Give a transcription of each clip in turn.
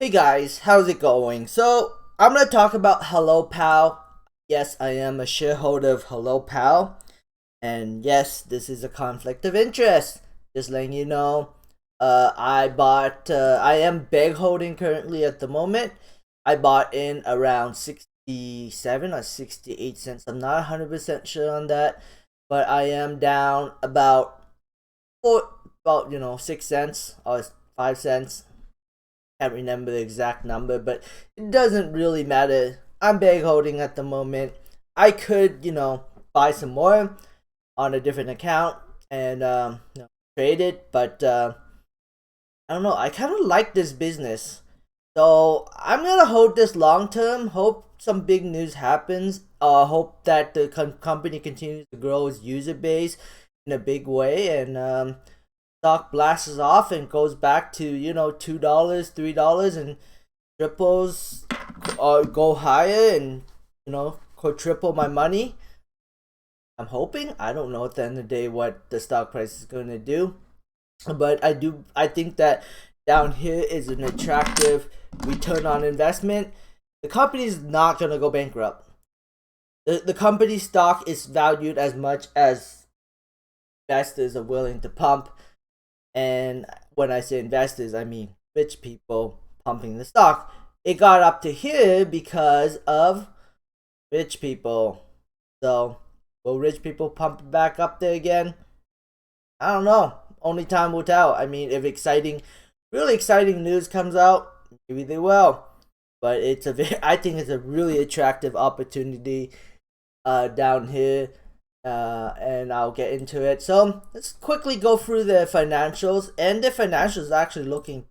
Hey guys, how's it going? So, I'm gonna talk about HelloPal. Yes, I am a shareholder of HelloPal. And yes, this is a conflict of interest. Just letting you know. I am beg holding currently at the moment. I bought in around 67 or 68 cents. I'm not 100% sure on that. But I am down about 6 cents or 5 cents. Can't remember the exact number, but it doesn't really matter. I'm bag holding at the moment. I could, buy some more on a different account and trade it, but I don't know. I kind of like this business, so I'm gonna hold this long term. Hope some big news happens. Hope that the company continues to grow its user base in a big way, and stock blasts off and goes back to $2, $3, and triples go higher and quadruple my money. I'm hoping. I don't know at the end of the day what the stock price is going to do, but I think that down here is an attractive return on investment. The company is not going to go bankrupt. The company's stock is valued as much as investors are willing to pump. And when I say investors, I mean rich people pumping the stock. It got up to here because of rich people. So, will rich people pump it back up there again? I don't know. Only time will tell. I mean, if really exciting news comes out, maybe they will. But I think it's a really attractive opportunity down here, and I'll get into it. So let's quickly go through the financials, and the financials are actually looking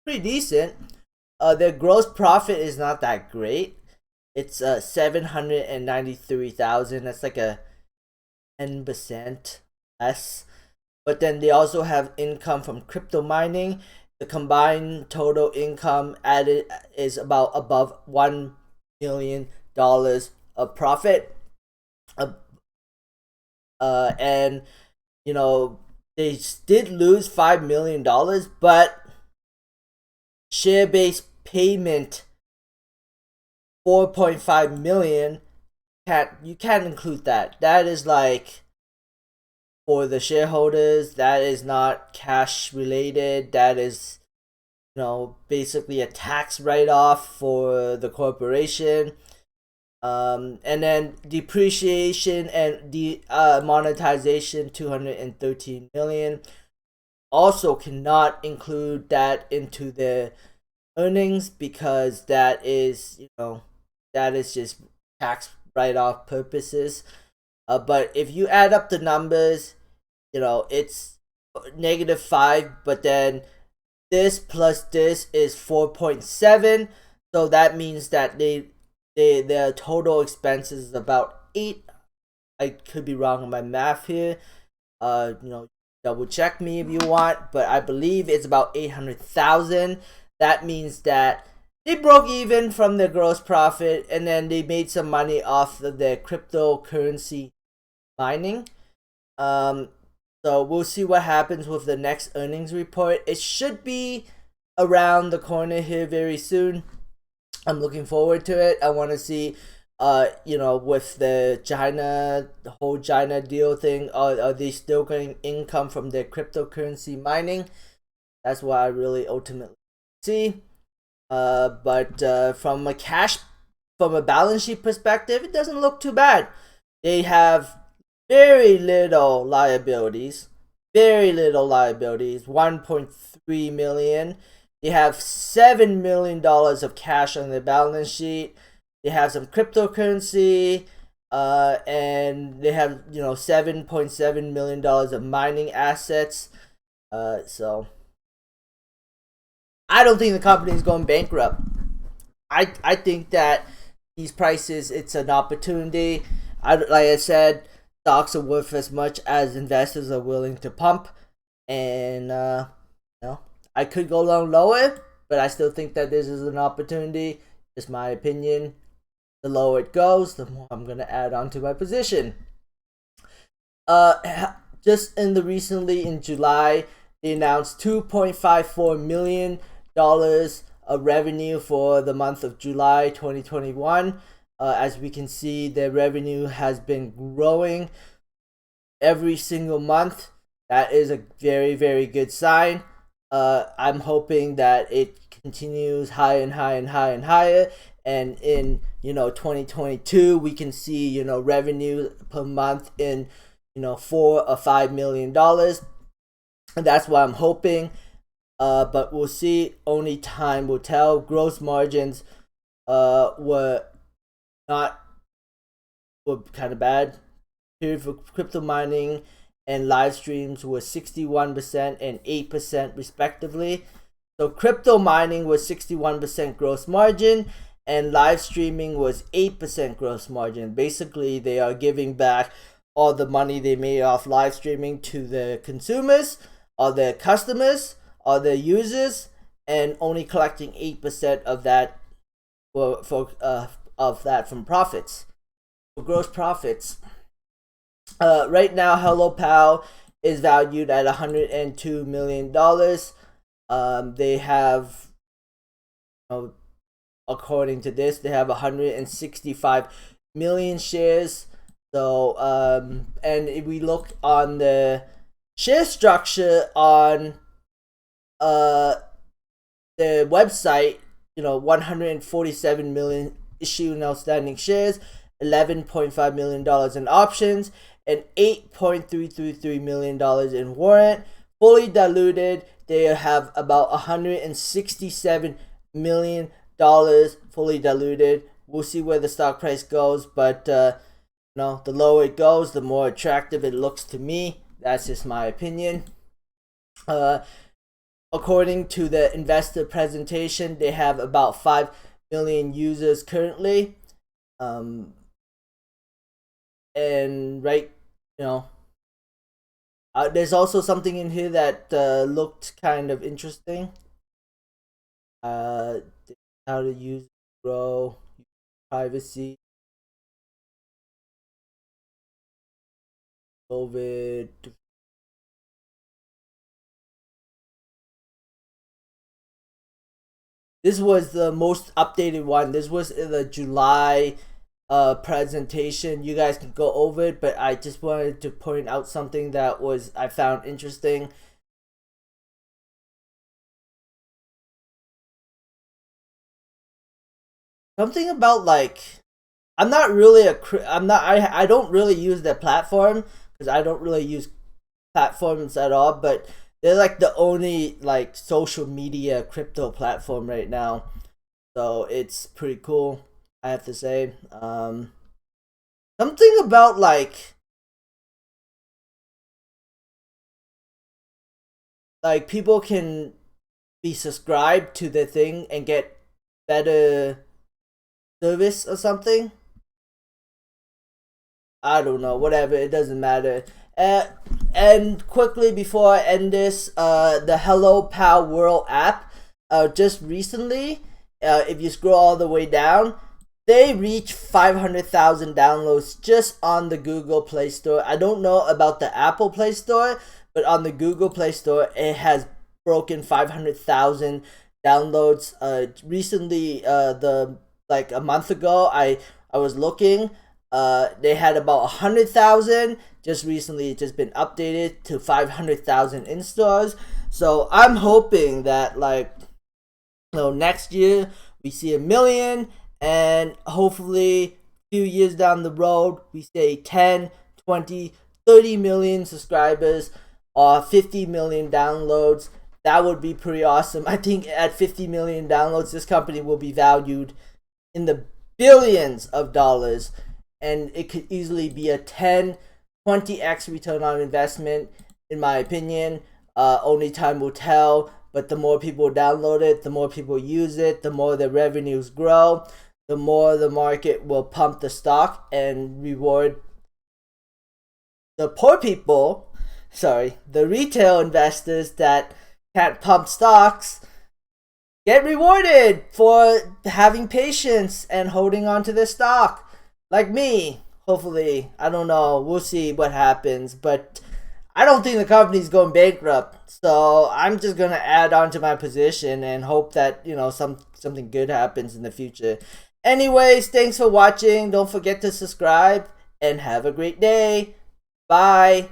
pretty decent. Their gross profit is not that great. It's 793,000. That's like a 10% less. But then they also have income from crypto mining. The combined total income added is about above $1 million of profit. And they did lose $5 million, but share-based payment 4.5 million, you can't include that. That is like for the shareholders. That is not cash related. That is basically a tax write-off for the corporation. And then depreciation and monetization 213 million. Also cannot include that into the earnings because that is just tax write-off purposes. But if you add up the numbers, it's -5, but then this plus this is 4.7. So that means that their total expenses is about 8. I could be wrong on my math here. Double check me if you want, but I believe it's about 800,000. That means that they broke even from their gross profit, and then they made some money off of their cryptocurrency mining. So we'll see what happens with the next earnings report. It should be around the corner here very soon. I'm looking forward to it. I want to see, with the whole China deal thing, are they still getting income from their cryptocurrency mining? That's what I really ultimately see. But from a balance sheet perspective, it doesn't look too bad. They have very little liabilities, 1.3 million. They have $7 million of cash on their balance sheet. They have some cryptocurrency, and they have $7.7 million of mining assets. So I don't think the company is going bankrupt. I think that these prices, it's an opportunity. Like I said, stocks are worth as much as investors are willing to pump, and I could go down lower, but I still think that this is an opportunity. Just my opinion. The lower it goes, the more I'm gonna add on to my position. Just recently in July, they announced $2.54 million revenue for the month of July 2021. As we can see, their revenue has been growing every single month. That is a very, very good sign. I'm hoping that it continues higher and higher and higher and higher. And in 2022, we can see revenue per month in $4 or $5 million, and that's what I'm hoping. But we'll see. Only time will tell. Gross margins were kind of bad. Period for crypto mining and live streams was 61% and 8% respectively. So crypto mining was 61% gross margin and live streaming was 8% gross margin. Basically, they are giving back all the money they made off live streaming to the consumers or their customers or their users, and only collecting 8% of that from profits, for gross profits. Right now, HelloPal is valued at $102 million. They have, according to this, they have 165 million shares. So, and if we look on the share structure on the website, 147 million issued and outstanding shares, $11.5 million in options, and $8.333 million in warrant. Fully diluted, they have about $167 million fully diluted. We'll see where the stock price goes, but the lower it goes, the more attractive it looks to me. That's just my opinion. According to the investor presentation, they have about 5 million users currently. And there's also something in here that looked kind of interesting. How to use grow privacy, COVID. This was the most updated one. This was in the July presentation. You guys can go over it, but I just wanted to point out something that I found interesting. Something about I don't really use their platform because I don't really use platforms at all, but they're the only social media crypto platform right now. So it's pretty cool, I have to say. Something about people can be subscribed to the thing and get better service or something. I don't know, whatever, it doesn't matter. And quickly before I end this, the HelloPal World app, just recently, if you scroll all the way down, they reached 500,000 downloads just on the Google Play Store. I don't know about the Apple Play Store, but on the Google Play Store, it has broken 500,000 downloads. Recently, a month ago, I was looking. They had about 100,000. Just recently, it's just been updated to 500,000 installs. So I'm hoping that next year we see 1 million, and hopefully a few years down the road we say 10, 20, 30 million subscribers or 50 million downloads. That would be pretty awesome. I think at 50 million downloads, this company will be valued in the billions of dollars, and it could easily be a 10-20x return on investment, in my opinion. Only time will tell, but the more people download it, the more people use it, the more the revenues grow, the more the market will pump the stock and reward the poor people, the retail investors that can't pump stocks, get rewarded for having patience and holding on to their stock. Like me, hopefully. I don't know. We'll see what happens. But I don't think the company's going bankrupt. So I'm just gonna add on to my position and hope that, you know, something good happens in the future. Anyways, thanks for watching. Don't forget to subscribe and have a great day. Bye.